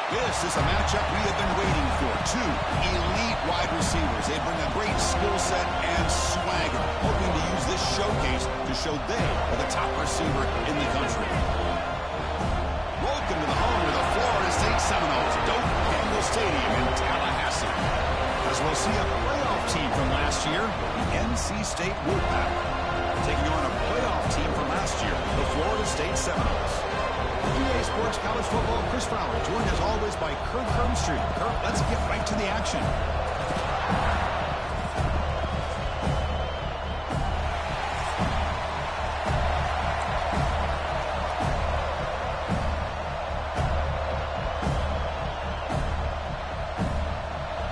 This is a matchup we have been waiting for. Two elite wide receivers. They bring a great skill set and swagger, hoping to use this showcase to show they are the top receiver in the country. Welcome to the home of the Florida State Seminoles, Doak Campbell Stadium in Tallahassee. As we'll see a playoff team from last year, the NC State Wolfpack, taking on a playoff team from last year, the Florida State Seminoles. EA Sports College Football, Chris Fowler, joined as always by Kurt Hermstreet. Kurt, let's get right to the action.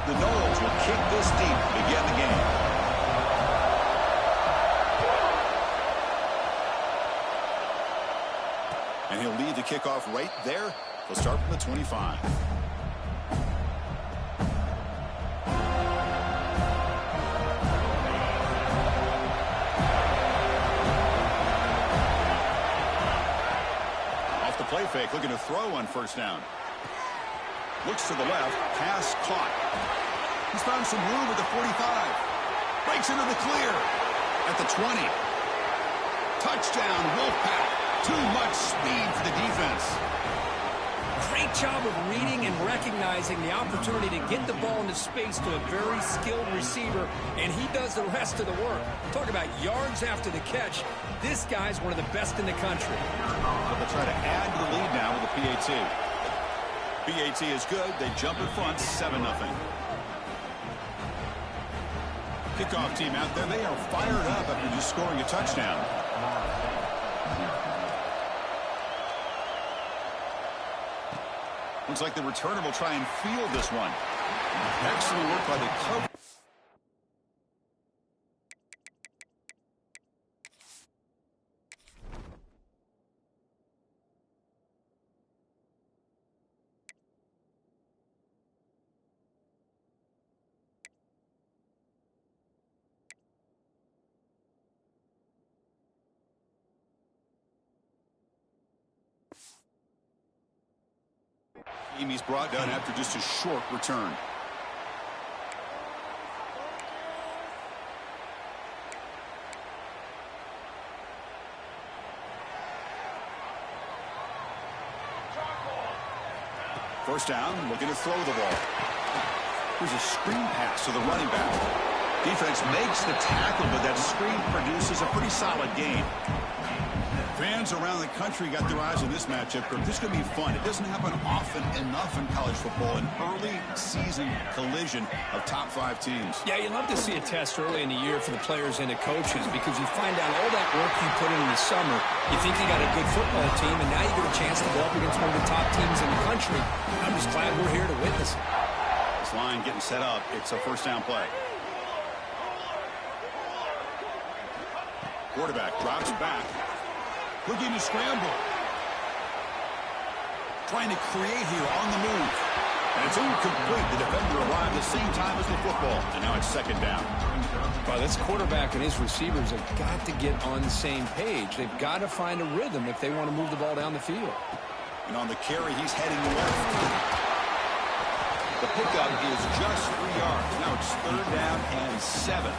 The Noles will kick this deep to begin the game. And he'll lead the kickoff right there. He'll start from the 25. Off the play fake, looking to throw on first down. Looks to the left, pass caught. He's found some room at the 45. Breaks into the clear at the 20. Touchdown, Wolfpack. Too much speed for the defense. Great job of reading and recognizing the opportunity to get the ball into space to a very skilled receiver, and he does the rest of the work. Talk about yards after the catch. This guy's one of the best in the country. They'll try to add to the lead now with the PAT. PAT is good. They jump in front, 7-0. Kickoff team out there. They are fired up after just scoring a touchdown. Looks like the returner will try and field this one. Excellent work by the coach. He's brought down after just a short return. First down, looking to throw the ball. Here's a screen pass to the running back. Defense makes the tackle, but that screen produces a pretty solid gain. Fans around the country got their eyes on this matchup. This is going to be fun. It doesn't happen often enough in college football, an early season collision of top 5 teams. Yeah, you love to see a test early in the year for the players and the coaches because you find out all that work you put in the summer. You think you got a good football team, and now you get a chance to go up against one of the top teams in the country. I'm just glad we're here to witness it. This line getting set up. It's a first down play. Quarterback drops back. Looking to scramble. Trying to create here on the move. And it's incomplete. The defender arrived at the same time as the football. And now it's second down. Well, this quarterback and his receivers have got to get on the same page. They've got to find a rhythm if they want to move the ball down the field. And on the carry, he's heading left. The pickup is just 3 yards. Now it's third down and 7.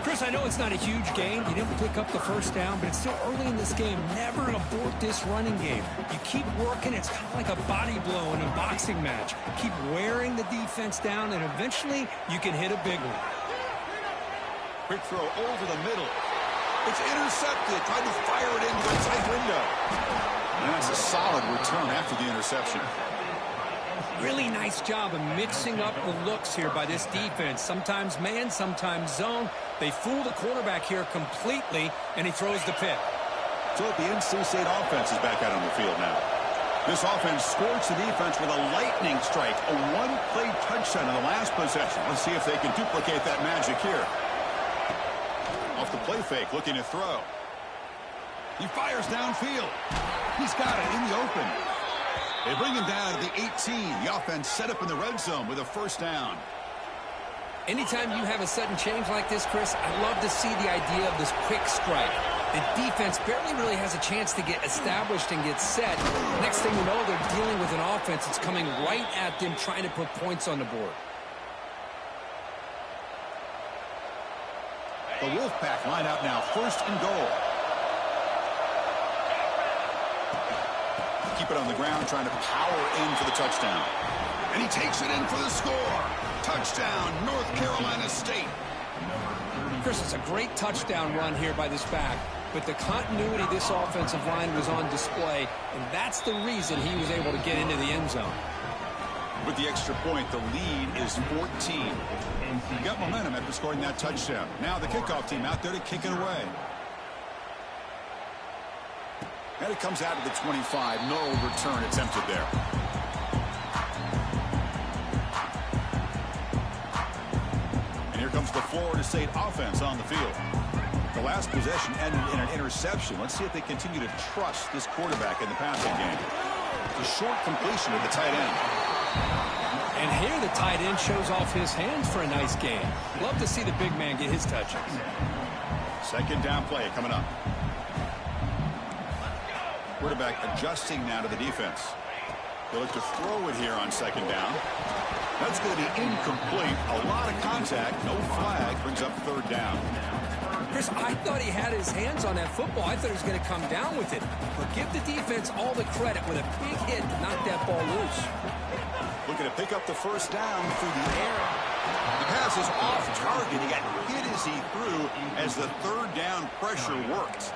Chris, I know it's not a huge gain. You didn't pick up the first down, but it's still early in this game. Never abort this running game. You keep working. It's kind of like a body blow in a boxing match. Keep wearing the defense down, and eventually you can hit a big one. Quick throw over the middle. It's intercepted. Tried to fire it into the tight window. And that's a solid return after the interception. Really nice job of mixing up the looks here by this defense. Sometimes man, sometimes zone. They fool the quarterback here completely, and he throws the pick. So the NC State offense is back out on the field now. This offense scorched the defense with a lightning strike, a one-play touchdown in the last possession. Let's see if they can duplicate that magic here. Off the play fake, looking to throw. He fires downfield. He's got it in the open. They bring him down to the 18. The offense set up in the red zone with a first down. Anytime you have a sudden change like this, Chris, I love to see the idea of this quick strike. The defense barely really has a chance to get established and get set. Next thing you know, they're dealing with an offense that's coming right at them, trying to put points on the board. The Wolfpack line up now, 1st and goal. Keep it on the ground, trying to power in for the touchdown. And he takes it in for the score. Touchdown, North Carolina State. Chris, it's a great touchdown run here by this back, but the continuity this offensive line was on display, and that's the reason he was able to get into the end zone. With the extra point, the lead is 14. You got momentum after scoring that touchdown. Now the kickoff team out there to kick it away. And it comes out of the 25. No return attempted there. And here comes the Florida State offense on the field. The last possession ended in an interception. Let's see if they continue to trust this quarterback in the passing game. It's a short completion of the tight end. And here the tight end shows off his hands for a nice game. Love to see the big man get his touches. 2nd down play coming up. Quarterback adjusting now to the defense. They'll look to throw it here on 2nd down. That's going to be incomplete. A lot of contact. No flag. Brings up 3rd down. Chris, I thought he had his hands on that football. I thought he was going to come down with it. But give the defense all the credit with a big hit to knock that ball loose. Looking to pick up the 1st down through the air. The pass is off target. He got hit as he threw as the 3rd down pressure worked.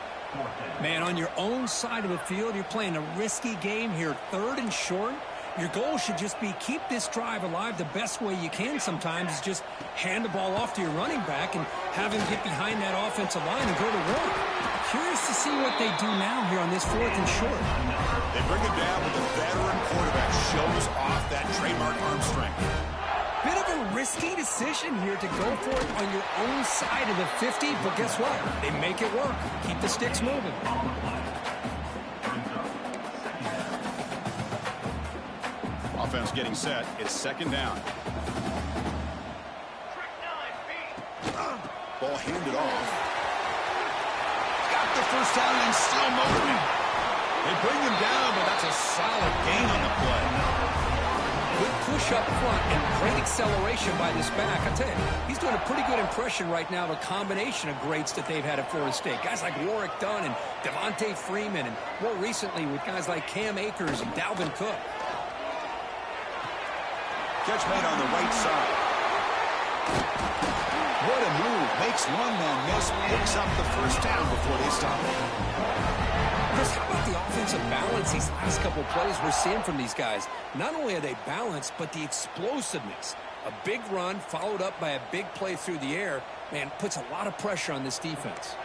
Man, on your own side of the field, you're playing a risky game here, 3rd and short. Your goal should just be keep this drive alive the best way you can sometimes is just hand the ball off to your running back and have him get behind that offensive line and go to work. Curious to see what they do now here on this 4th and short. They bring it down with the veteran quarterback shows off that trademark arm strength. Bit of a risky decision here to go for it on your own side of the 50, but guess what? They make it work. Keep the sticks moving. Offense getting set. It's 2nd down. Ball handed off. Got the 1st down and still moving. They bring him down, but that's a solid gain on the play. Good push up front and great acceleration by this back. I tell you, he's doing a pretty good impression right now of a combination of greats that they've had at Florida State. Guys like Warwick Dunn and Devontae Freeman, and more recently with guys like Cam Akers and Dalvin Cook. Catch made on the right side. What a move. Makes one man miss. Picks up the 1st down before they stop it. Chris, how about the offensive balance these last couple of plays we're seeing from these guys? Not only are they balanced, but the explosiveness. A big run followed up by a big play through the air, man, puts a lot of pressure on this defense.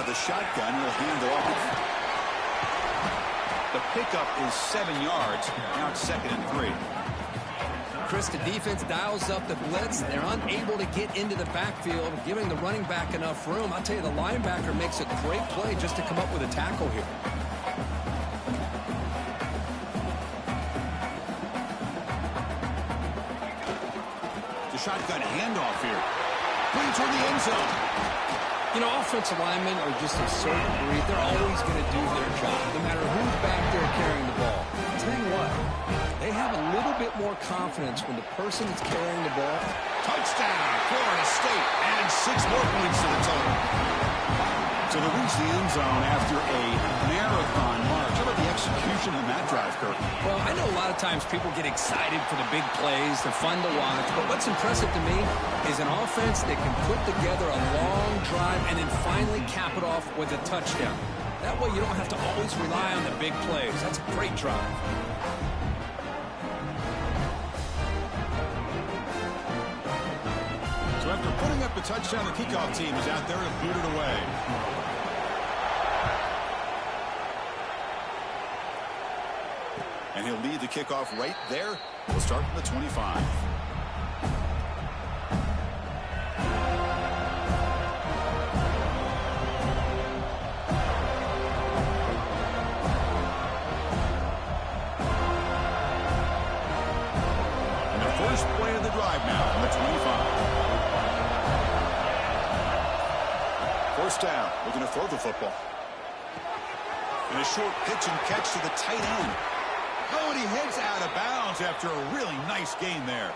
The shotgun will hand it off. The pickup is 7 yards. Now it's 2nd and 3. Chris, the defense dials up the blitz. They're unable to get into the backfield, giving the running back enough room. I'll tell you, the linebacker makes a great play just to come up with a tackle here. The shotgun handoff here. Putting toward the end zone. You know, offensive linemen are just a certain breed. They're always going to do their job, no matter who's back there carrying the ball. I'll tell you what, they have a little bit more confidence when the person that's carrying the ball. Touchdown, Florida State. And 6 more points to the total. So they reach the end zone after a marathon march. How about the execution on that drive, Kirk? Well, I know a lot of times people get excited for the big plays. They're fun to watch. But what's impressive to me is an offense that can put together a long drive and then finally cap it off with a touchdown. That way you don't have to always rely on the big plays. That's a great drive. So after putting up the touchdown, the kickoff team is out there to boot it away. And he'll lead the kickoff right there. We'll start from the 25. First down, looking to throw the football. And a short pitch and catch to the tight end. Oh, and he heads out of bounds after a really nice gain there.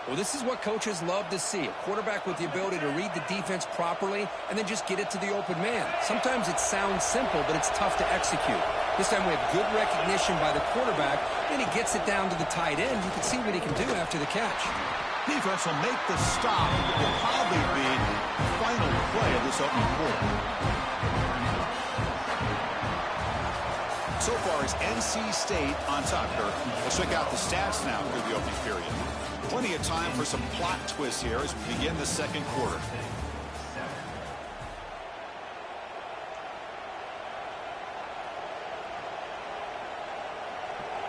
Well, this is what coaches love to see. A quarterback with the ability to read the defense properly and then just get it to the open man. Sometimes it sounds simple, but it's tough to execute. This time we have good recognition by the quarterback, and he gets it down to the tight end. You can see what he can do after the catch. Defense will make the stop. It will probably be the final play of this opening quarter. So far, it's NC State on top, Kirk. Let's check out the stats now through the opening period. Plenty of time for some plot twists here as we begin the second quarter.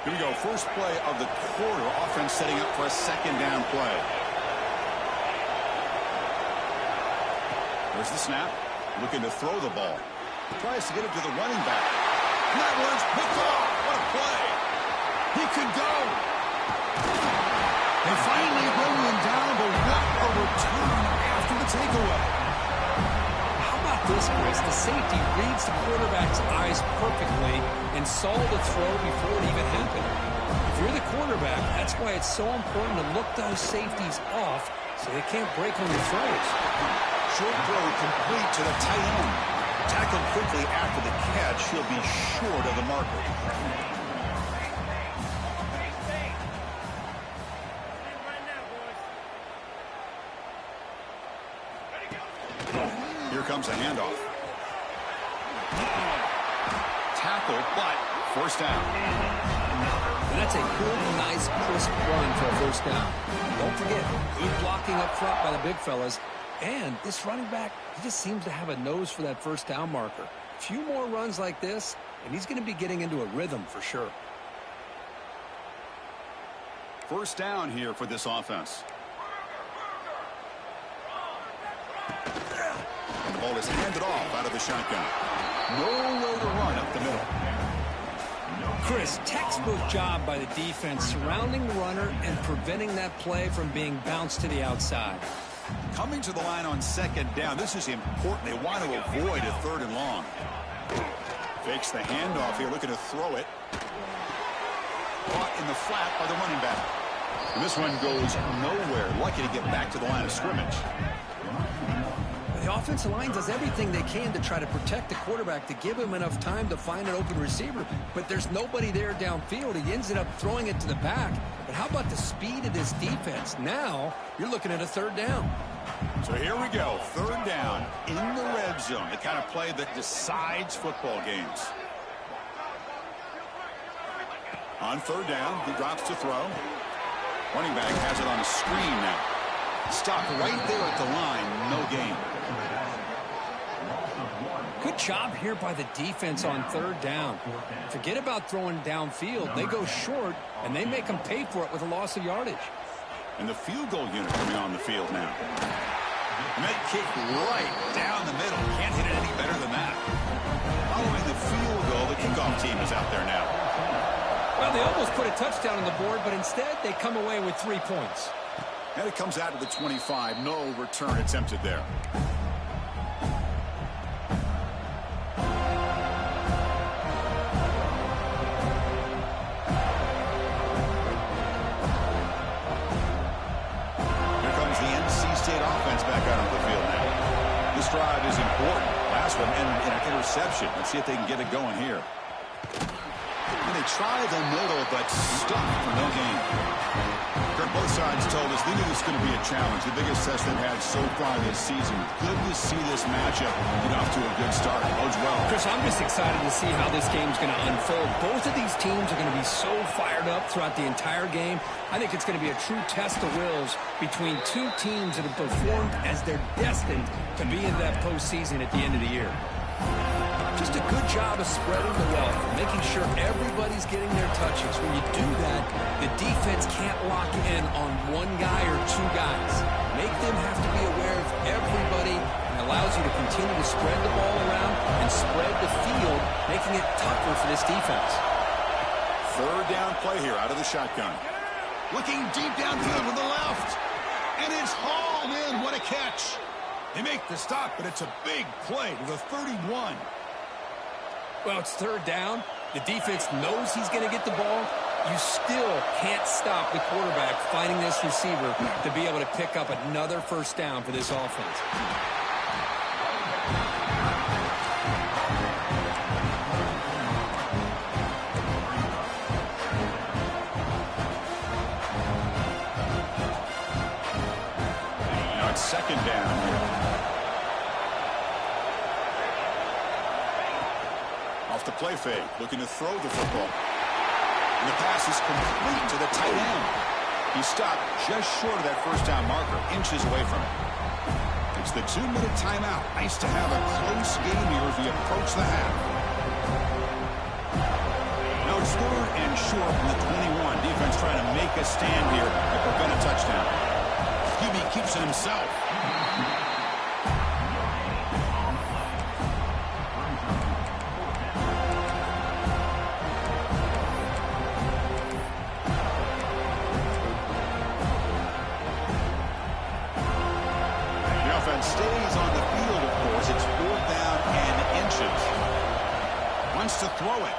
Here we go. First play of the quarter. Offense setting up for a second down play. There's the snap. Looking to throw the ball. Tries to get it to the running back. And that one's picked off. What a play. He could go. They finally bring him down, but what a return after the takeaway. How about this, Chris? The safety reads the quarterback's eyes perfectly and saw the throw before it even happened. If you're the quarterback, that's why it's so important to look those safeties off so they can't break on your throws. Short throw complete to the tight end. Tackled quickly after the catch. He'll be short of the marker. Here comes a handoff. Tackle, but first down. And that's a good, nice, crisp run for a first down. Don't forget, good blocking up front by the big fellas. And this running back, he just seems to have a nose for that first down marker. A few more runs like this, and he's going to be getting into a rhythm for sure. First down here for this offense. And the ball is handed off out of the shotgun. Nowhere to run up the middle. Chris, textbook job by the defense surrounding the runner and preventing that play from being bounced to the outside. Coming to the line on second down. This is important. They want to avoid a third and long. Fakes the handoff here, looking to throw it. Caught in the flat by the running back. And this one goes nowhere. Lucky to get back to the line of scrimmage. The offensive line does everything they can to try to protect the quarterback to give him enough time to find an open receiver. But there's nobody there downfield. He ends up throwing it to the back. But how about the speed of this defense? Now you're looking at a third down. So here we go. Third down in the red zone. The kind of play that decides football games. On third down, he drops to throw. Running back has it on a screen now. Stopped right there at the line. No gain. Good job here by the defense on third down. Forget about throwing downfield. They go short, and they make them pay for it with a loss of yardage. And the field goal unit coming on the field now. And that kick right down the middle. Can't hit it any better than that. Following the field goal, the kickoff team is out there now. Well, they almost put a touchdown on the board, but instead they come away with 3 points. And it comes out of the 25. No return attempted there. Here comes the NC State offense back out on the field now. This drive is important. Last one ended in an interception. Let's see if they can get it going here. And they tried the middle, but stuck for no gain. Kirk, both sides told us they knew this was going to be a challenge, the biggest test they've had so far this season. Good to see this matchup get off to a good start. Bodes well. Chris, I'm just excited to see how this game's going to unfold. Both of these teams are going to be so fired up throughout the entire game. I think it's going to be a true test of wills between two teams that have performed as they're destined to be in that postseason at the end of the year. Just a good job of spreading the wealth, making sure everybody's getting their touches. When you do that, the defense can't lock in on one guy or two guys. Make them have to be aware of everybody, and allows you to continue to spread the ball around and spread the field, making it tougher for this defense. Third down play here out of the shotgun. Looking deep downfield to the left. And it's hauled in. What a catch. They make the stop, but it's a big play to the 31. Well, it's third down. The defense knows he's going to get the ball. You still can't stop the quarterback finding this receiver to be able to pick up another first down for this offense. Now it's second down. Off the play fake, looking to throw the football. And the pass is complete to the tight end. He stopped just short of that first down marker, inches away from it. It's the 2-minute timeout. Nice to have a close game here as we approach the half. Now it's third and short from the 21. Defense trying to make a stand here to prevent a touchdown. QB keeps it himself. Stays on the field, of course. It's 4th down and inches. Wants to throw it.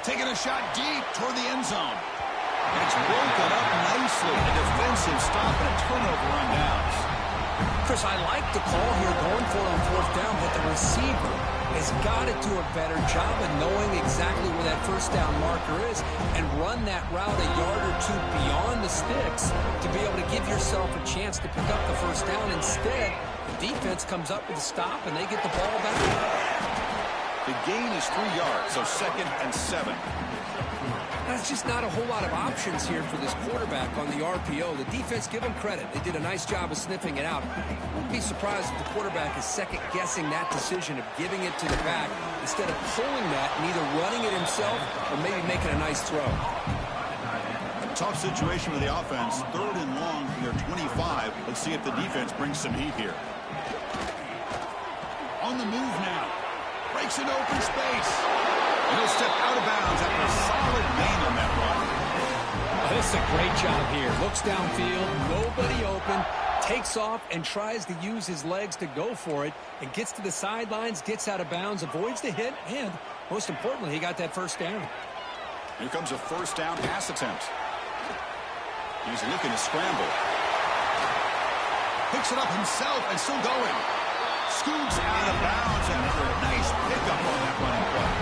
Taking a shot deep toward the end zone. And it's broken up nicely. A defensive stop and a turnover on downs. Chris, I like the call here going for it on 4th down, but the receiver has got to do a better job of knowing exactly where that first down marker is and run that route a yard or two beyond the sticks to be able to give yourself a chance to pick up the first down. Instead, the defense comes up with a stop and they get the ball back. The gain is 3 yards, so 2nd and 7. That's just not a whole lot of options here for this quarterback on the RPO. The defense, give them credit. They did a nice job of sniffing it out. I wouldn't be surprised if the quarterback is second-guessing that decision of giving it to the back instead of pulling that and either running it himself or maybe making a nice throw. A tough situation for the offense. 3rd and long from their 25. Let's see if the defense brings some heat here. On the move now. Breaks into open space. And he'll step out of bounds after a solid gain on that run. Oh, this is a great job here. Looks downfield, nobody open, takes off and tries to use his legs to go for it, and gets to the sidelines, gets out of bounds, avoids the hit, and most importantly, he got that first down. Here comes a first down pass attempt. He's looking to scramble. Picks it up himself and still going. Scoots out of bounds after a nice pickup on that running play.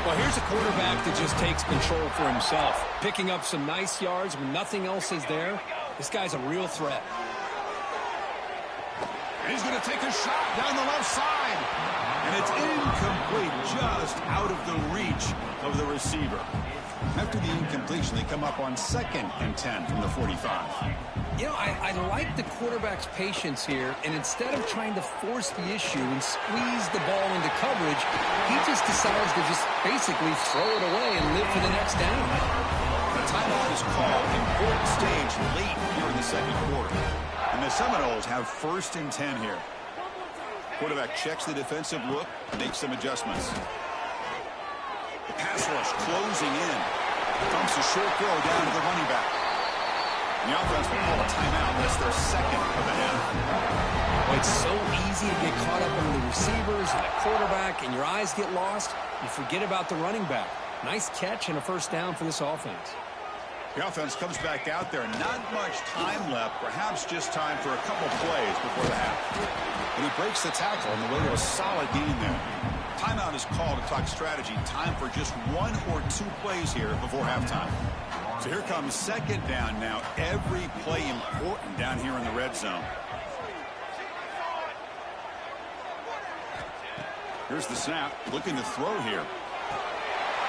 Well, here's a quarterback that just takes control for himself. Picking up some nice yards when nothing else is there. This guy's a real threat. And he's going to take a shot down the left side. And it's incomplete, just out of the reach of the receiver. After the incompletion, they come up on 2nd and 10 from the 45. You know, I like the quarterback's patience here, and instead of trying to force the issue and squeeze the ball into coverage, he just decides to just basically throw it away and live for the next down. The timeout is called. Important stage late here in the second quarter. And the Seminoles have 1st and 10 here. Quarterback checks the defensive look, makes some adjustments. The pass rush closing in. Comes a short throw down to the running back. And the offense will call a timeout. That's their 2nd of the half. Well, it's so easy to get caught up in the receivers and the quarterback, and your eyes get lost. You forget about the running back. Nice catch and a first down for this offense. The offense comes back out there. Not much time left. Perhaps just time for a couple plays before the half. And he breaks the tackle on the way to a solid gain there. Timeout is called to talk strategy. Time for just 1 or 2 plays here before halftime. So here comes 2nd down now. Every play important down here in the red zone. Here's the snap. Looking to throw here.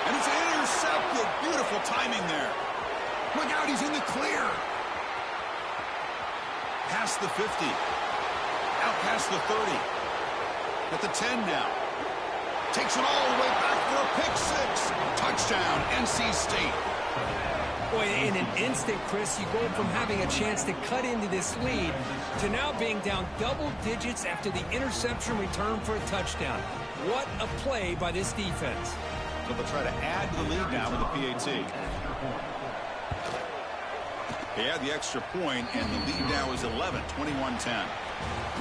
And it's intercepted. Beautiful timing there. Look out, he's in the clear. Past the 50. Out past the 30. At the 10 now. Takes it all the way back for a pick 6. Touchdown, NC State. Boy, in an instant, Chris, you go from having a chance to cut into this lead to now being down double digits after the interception return for a touchdown. What a play by this defense. So they'll try to add to the lead now with the PAT. They had the extra point, and the lead now is 11, 21-10.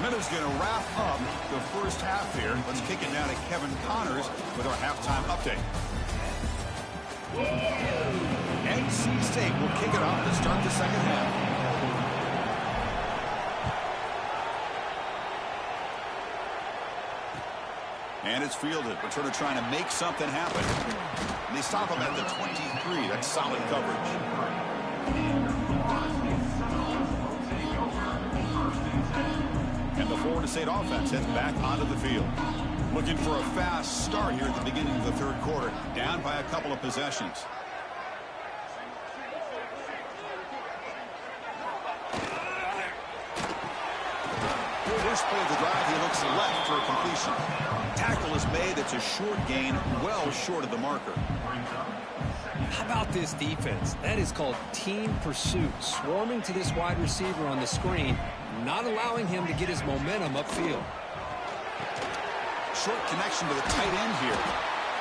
Miller's going to wrap up the first half here. Let's kick it now to Kevin Connors with our halftime update. NC State will kick it off to start the second half. And it's fielded. Returner trying to make something happen. And they stop him at the 23. That's solid coverage. And the Florida State offense heads back onto the field. Looking for a fast start here at the beginning of the third quarter. Down by a couple of possessions. First play of the drive, he looks left for a completion. Tackle is made. It's a short gain, well short of the marker. How about this defense? That is called team pursuit. Swarming to this wide receiver on the screen, not allowing him to get his momentum upfield. Short connection to the tight end here.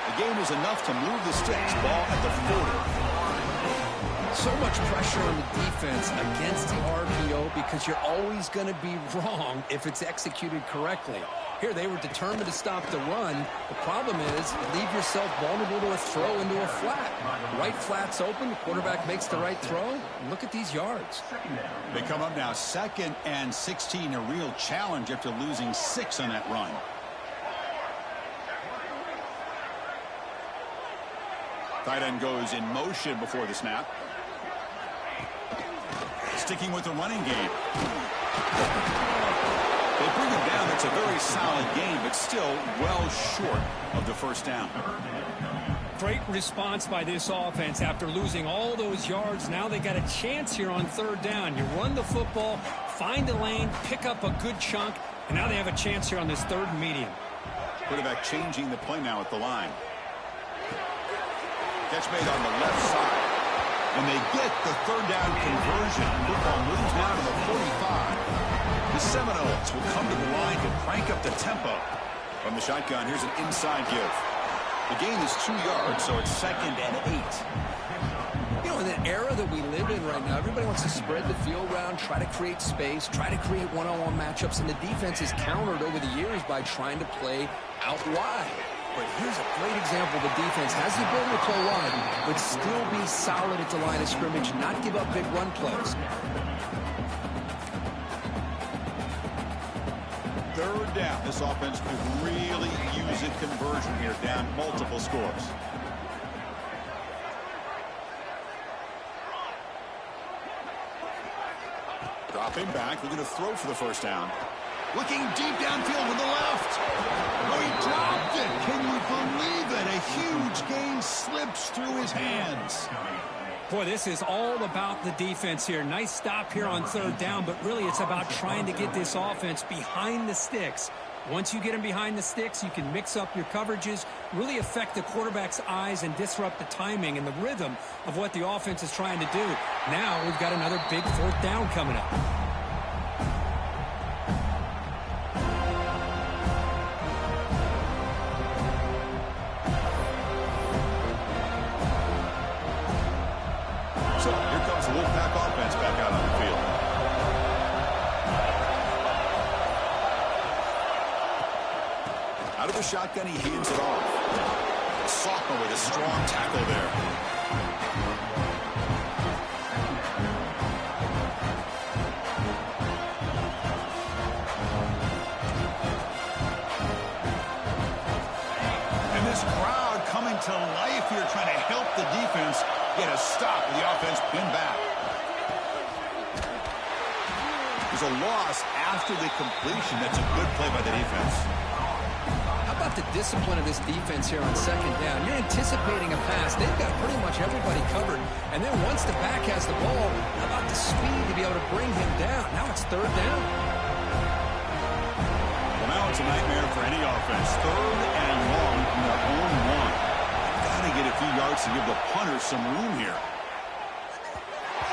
The game was enough to move the sticks. Ball at the 40. So much pressure on the defense against the RPO because you're always going to be wrong if it's executed correctly. Here, they were determined to stop the run. The problem is you leave yourself vulnerable to a throw into a flat. Right flat's open. The quarterback makes the right throw. Look at these yards. They come up now 2nd and 16. A real challenge after losing 6 on that run. Tight end goes in motion before the snap. Sticking with the running game. They bring him down. It's a very solid game, but still well short of the first down. Great response by this offense after losing all those yards. Now they got a chance here on third down. You run the football, find a lane, pick up a good chunk, and now they have a chance here on this third and medium. Quarterback changing the play now at the line. Catch made on the left side. And they get the third down conversion. Football moves now to the 45. The Seminoles will come to the line to crank up the tempo. From the shotgun, here's an inside give. The gain is 2 yards, so it's 2nd and 8. You know, in the era that we live in right now, everybody wants to spread the field around, try to create space, try to create one-on-one matchups, and the defense is countered over the years by trying to play out wide. But here's a great example. The defense has the ability to play wide, but still be solid at the line of scrimmage, not give up big run plays. Third down. This offense could really use a conversion here, down multiple scores. Dropping back, looking to throw for the first down. Looking deep downfield with the left. Oh, he dropped it. Can you believe it? A huge gain slips through his hands. Boy, this is all about the defense here. Nice stop here on third down, but really it's about trying to get this offense behind the sticks. Once you get them behind the sticks, you can mix up your coverages, really affect the quarterback's eyes and disrupt the timing and the rhythm of what the offense is trying to do. Now we've got another big fourth down coming up. So here comes the Wolfpack offense back out on the field. Out of the shotgun, he hands it off. A sophomore with a strong tackle there. And this crowd coming to life here, trying to help the defense get a stop with the offense pinned back. There's a loss after the completion. That's a good play by the defense. How about the discipline of this defense here on second down? You're anticipating a pass. They've got pretty much everybody covered. And then once the back has the ball, how about the speed to be able to bring him down? Now it's third down. Well, now it's a nightmare for any offense. Third and long from their own one. Got to get a few yards to give the punter some room here.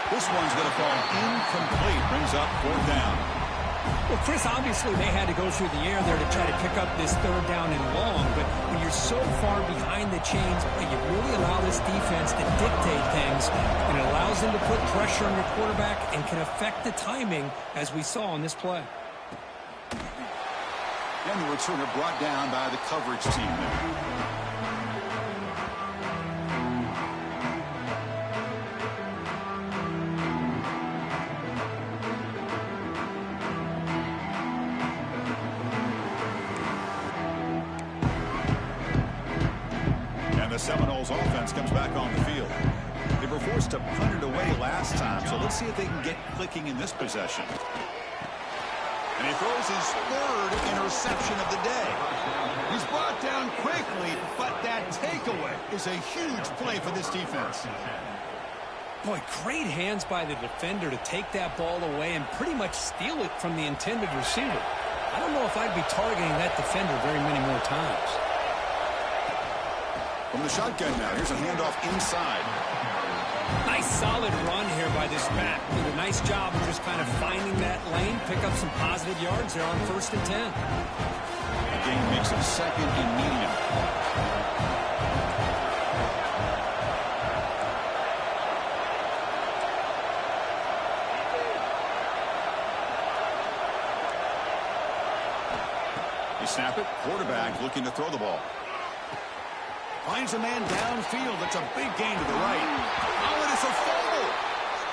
This one's going to fall incomplete. Brings up fourth down. Well, Chris, obviously they had to go through the air there to try to pick up this third down and long, but when you're so far behind the chains, you really allow this defense to dictate things, and it allows them to put pressure on your quarterback and can affect the timing, as we saw on this play. And the returner brought down by the coverage team there. The Seminoles offense comes back on the field. They were forced to punt it away last time, so let's see if they can get clicking in this possession. And he throws his third interception of the day. He's brought down quickly, but that takeaway is a huge play for this defense. Boy, great hands by the defender to take that ball away and pretty much steal it from the intended receiver. I don't know if I'd be targeting that defender very many more times. From the shotgun now, here's a handoff inside. Nice solid run here by this back. Did a nice job of just kind of finding that lane, pick up some positive yards there on 1st and 10. The game makes it 2nd and medium. You snap it, quarterback looking to throw the ball. Finds a man downfield. That's a big gain to the right. Oh, and it's a fumble.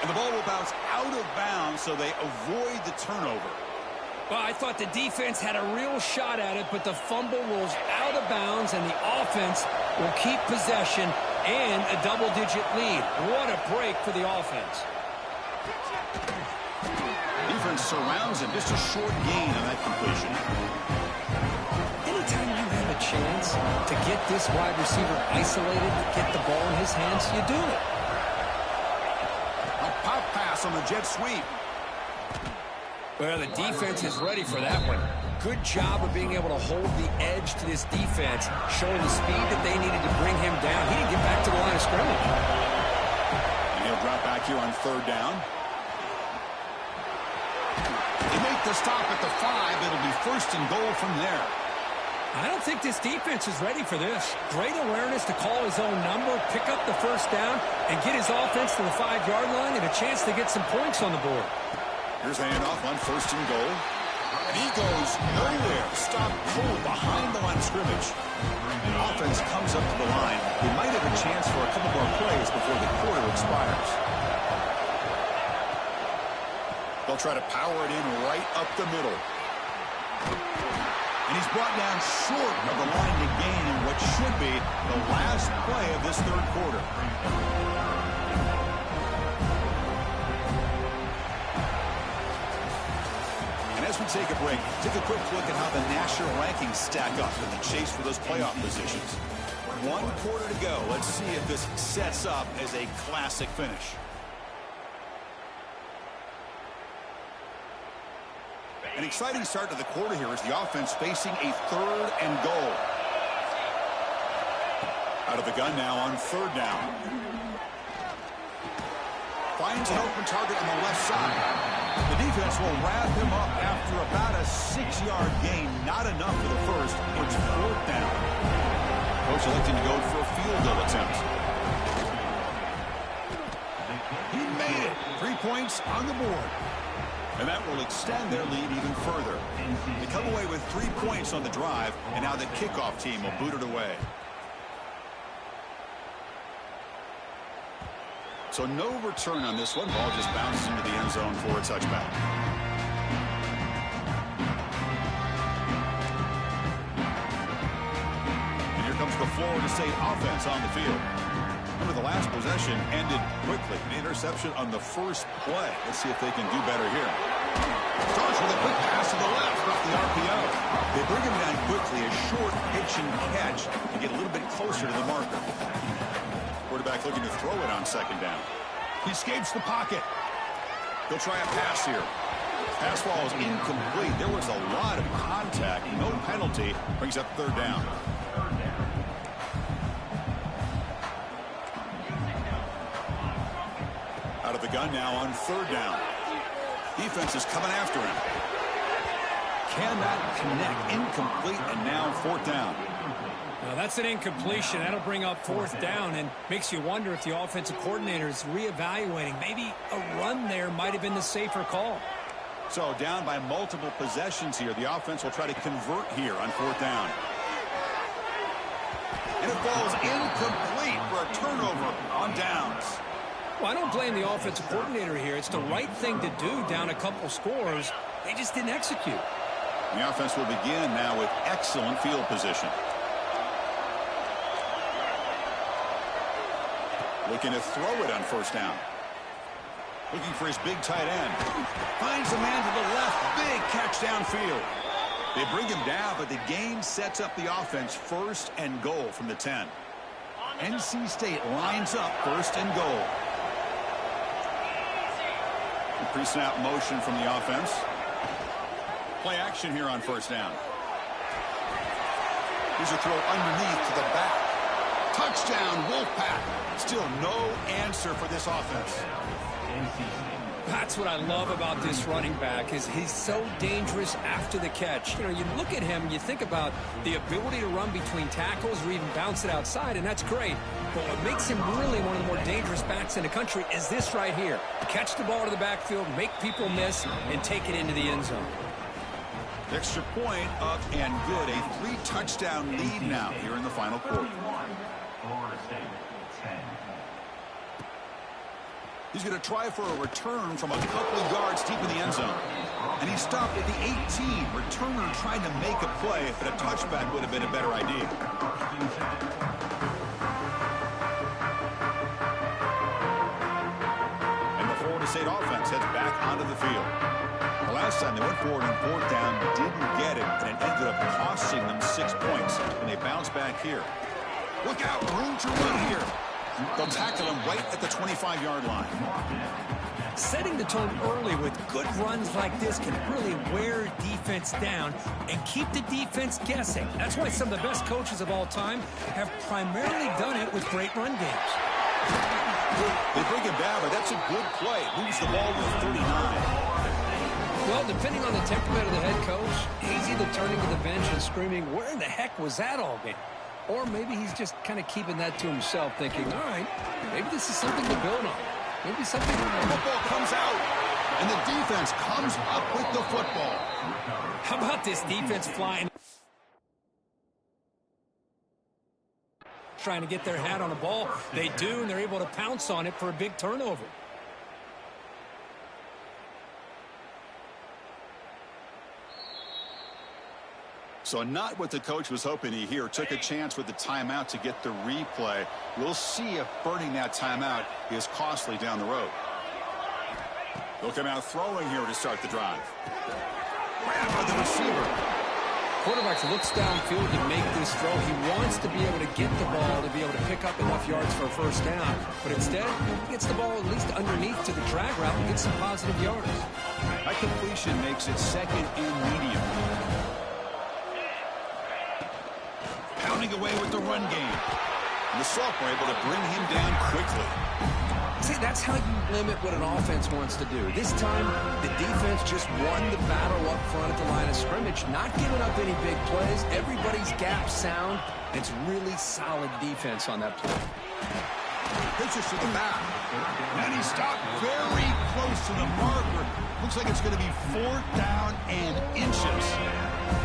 And the ball will bounce out of bounds, so they avoid the turnover. Well, I thought the defense had a real shot at it, but the fumble rolls out of bounds, and the offense will keep possession and a double-digit lead. What a break for the offense. Defense surrounds him. Just a short gain on that completion. Anytime you have a chance to get this wide receiver isolated, get the ball in his hands, you do it. A pop pass on the jet sweep. Well, the defense is ready for that one. Good job of being able to hold the edge to this defense, showing the speed that they needed to bring him down. He didn't get back to the line of scrimmage. And he'll drop back here on 3rd down. They make the stop at the 5. It'll be 1st and goal from there. I don't think this defense is ready for this. Great awareness to call his own number, pick up the 1st down, and get his offense to the 5-yard line and a chance to get some points on the board. Here's the handoff on 1st and goal. And he goes nowhere. Stop cold behind the line of scrimmage. And offense comes up to the line. They might have a chance for a couple more plays before the quarter expires. They'll try to power it in right up the middle. And he's brought down short of the line to gain in what should be the last play of this 3rd quarter. And as we take a break, take a quick look at how the national rankings stack up in the chase for those playoff positions. 1 quarter to go. Let's see if this sets up as a classic finish. An exciting start to the quarter here as the offense facing a 3rd and goal. Out of the gun now on 3rd down. Finds an open target on the left side. The defense will wrap him up after about a 6-yard gain. Not enough for the first. It's 4th down. Coach electing to go for a field goal attempt. He made it. 3 points on the board. And that will extend their lead even further. They come away with 3 points on the drive, and now the kickoff team will boot it away. So no return on this one. Ball just bounces into the end zone for a touchback. And here comes the Florida State offense on the field. Remember, the last possession ended quickly. An interception on the first play. Let's see if they can do better here. Starts with a quick pass to the left off the RPO. They bring him down quickly. A short pitch and catch to get a little bit closer to the marker. Quarterback looking to throw it on 2nd down. He escapes the pocket. He'll try a pass here. Pass ball is incomplete. There was a lot of contact. No penalty. Brings up 3rd down. Out of the gun now on 3rd down. Defense is coming after him. Cannot connect. Incomplete, and now 4th down. Now that's an incompletion. That'll bring up 4th down and makes you wonder if the offensive coordinator is reevaluating. Maybe a run there might have been the safer call. So down by multiple possessions here. The offense will try to convert here on 4th down. And it falls incomplete for a turnover on downs. Well, I don't blame the offensive coordinator here. It's the right thing to do down a couple scores. They just didn't execute. The offense will begin now with excellent field position. Looking to throw it on 1st down. Looking for his big tight end. Finds a man to the left. Big catch downfield. They bring him down, but the game sets up the offense 1st and goal from the 10. NC State lines up 1st and goal. The pre-snap motion from the offense. Play action here on 1st down. Here's a throw underneath to the back. Touchdown, Wolfpack. Still no answer for this offense. That's what I love about this running back is he's so dangerous after the catch. You know, you look at him, you think about the ability to run between tackles or even bounce it outside, and that's great. But what makes him really one of the more dangerous backs in the country is this right here. Catch the ball to the backfield, make people miss, and take it into the end zone. Extra point up and good. A 3-touchdown lead now here in the final quarter. He's going to try for a return from a couple of yards deep in the end zone. And he stopped at the 18. Returner trying to make a play, but a touchback would have been a better idea. And the Florida State offense heads back onto the field. The last time they went forward on 4th down, didn't get it, and it ended up costing them 6 points. And they bounce back here. Look out, room to run here. They'll tackle him right at the 25-yard line. Setting the tone early with good runs like this can really wear defense down and keep the defense guessing. That's why some of the best coaches of all time have primarily done it with great run games. They bring him down, but that's a good play. Moves the ball to 39. Well, depending on the temperament of the head coach, he's either turning to the bench and screaming, "Where in the heck was that all game?" Or maybe he's just kind of keeping that to himself, thinking, all right, maybe this is something to build on. Maybe something to build on. The football comes out, and the defense comes up with the football. How about this defense flying? Trying to get their hat on the ball. They do, and they're able to pounce on it for a big turnover. So not what the coach was hoping to hear. Took a chance with the timeout to get the replay. We'll see if burning that timeout is costly down the road. They'll come out throwing here to start the drive. Grabbed by the receiver. Quarterback looks downfield to make this throw. He wants to be able to get the ball to be able to pick up enough yards for a 1st down. But instead, he gets the ball at least underneath to the drag route and gets some positive yards. That completion makes it 2nd and medium. Pounding away with the run game. And the sophomore able to bring him down quickly. See, that's how you limit what an offense wants to do. This time, the defense just won the battle up front at the line of scrimmage, not giving up any big plays. Everybody's gap sound. It's really solid defense on that play. Pitches to the back. And he stopped very close to the marker. Looks like it's going to be 4th down and inches.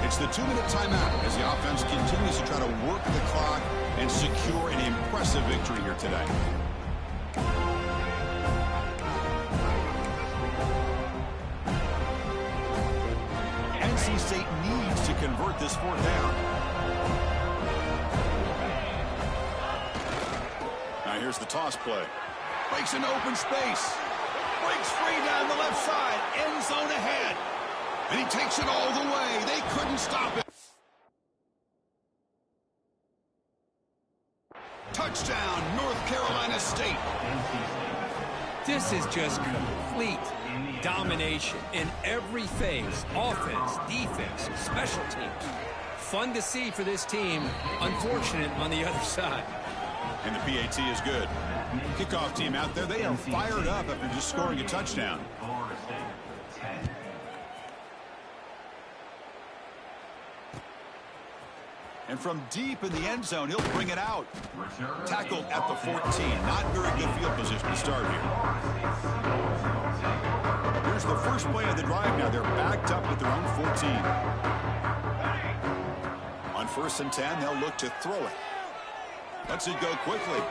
It's the 2-minute timeout as the offense continues to try to work the clock and secure an impressive victory here today. NC State needs to convert this 4th down. Now here's the toss play. Breaks into open space. Breaks free down the left side. End zone ahead. And he takes it all the way. They couldn't stop it. Touchdown, North Carolina State. This is just complete domination in every phase. Offense, defense, special teams. Fun to see for this team. Unfortunate on the other side. And the PAT is good. Kickoff team out there, they are fired up after just scoring a touchdown. And from deep in the end zone, he'll bring it out. Tackled at the 14. Not very good field position to start here. Here's the first play of the drive now. They're backed up at their own 14. On 1st and 10, they'll look to throw it. Lets it go quickly.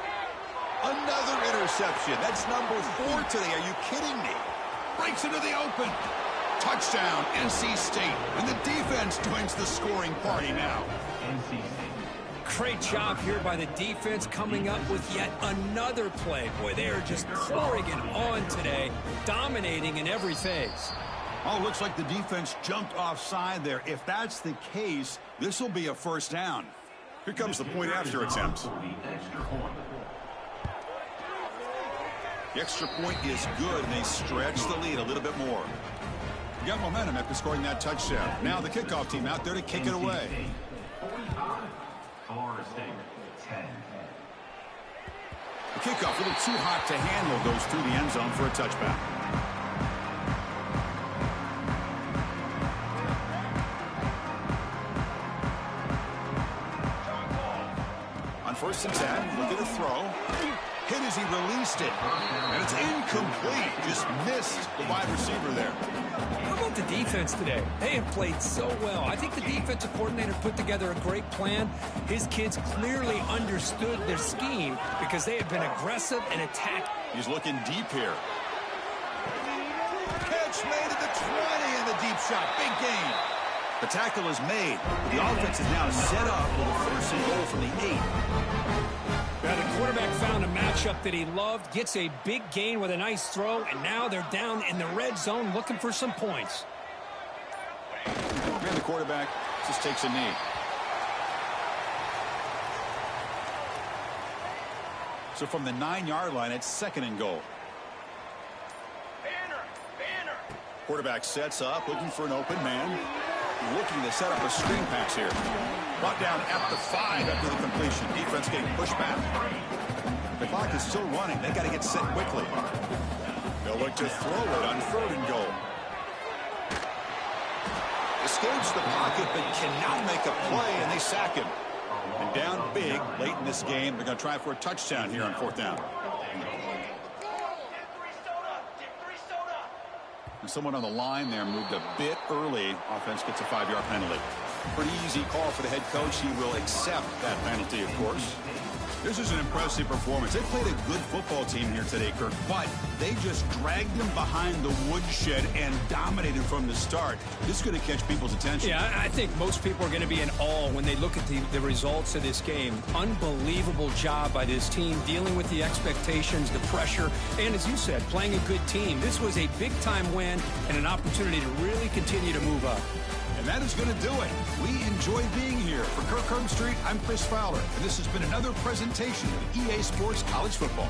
Another interception. That's number 4 today. Are you kidding me? Breaks into the open. Touchdown, NC State. And the defense joins the scoring party now. NC State. Great job here by the defense coming up with yet another play. Boy, they are just pouring it on today, dominating in every phase. Oh, looks like the defense jumped offside there. If that's the case, this will be a first down. Here comes the point after attempt. The extra point is good, and they stretch the lead a little bit more. You got momentum after scoring that touchdown. Now the kickoff team out there to kick it away. The kickoff a little too hot to handle, goes through the end zone for a touchback. On 1st and 10, look at the throw. Hit as he released it. And it's incomplete. Just missed the wide receiver there. How about the defense today? They have played so well. I think the defensive coordinator put together a great plan. His kids clearly understood their scheme because they have been aggressive and attacked. He's looking deep here. Catch made at the 20 and the deep shot. Big gain. The tackle is made. The offense is now set up with a 1st and goal from the 8. Now the quarterback found a matchup that he loved, gets a big gain with a nice throw, and now they're down in the red zone looking for some points. And the quarterback just takes a knee. So from the 9-yard line, it's 2nd and goal. Quarterback sets up, looking for an open man. Looking to set up a screen pass here. Brought down at the 5 after the completion. Defense getting pushed back. The clock is still running. They got to get set quickly. They'll look to throw it on 3rd and goal. Escapes the pocket but cannot make a play, and they sack him. And down big late in this game. They're going to try for a touchdown here on 4th down. And someone on the line there moved a bit early. Offense gets a 5-yard penalty. Pretty easy call for the head coach. He will accept that penalty, of course. This is an impressive performance. They played a good football team here today, Kirk, but they just dragged them behind the woodshed and dominated from the start. This is going to catch people's attention. Yeah, I think most people are going to be in awe when they look at the results of this game. Unbelievable job by this team dealing with the expectations, the pressure, and as you said, playing a good team. This was a big-time win and an opportunity to really continue to move up. And that is going to do it. We enjoy being here. For Kirk Herbstreit, I'm Chris Fowler, and this has been another presentation of EA Sports College Football.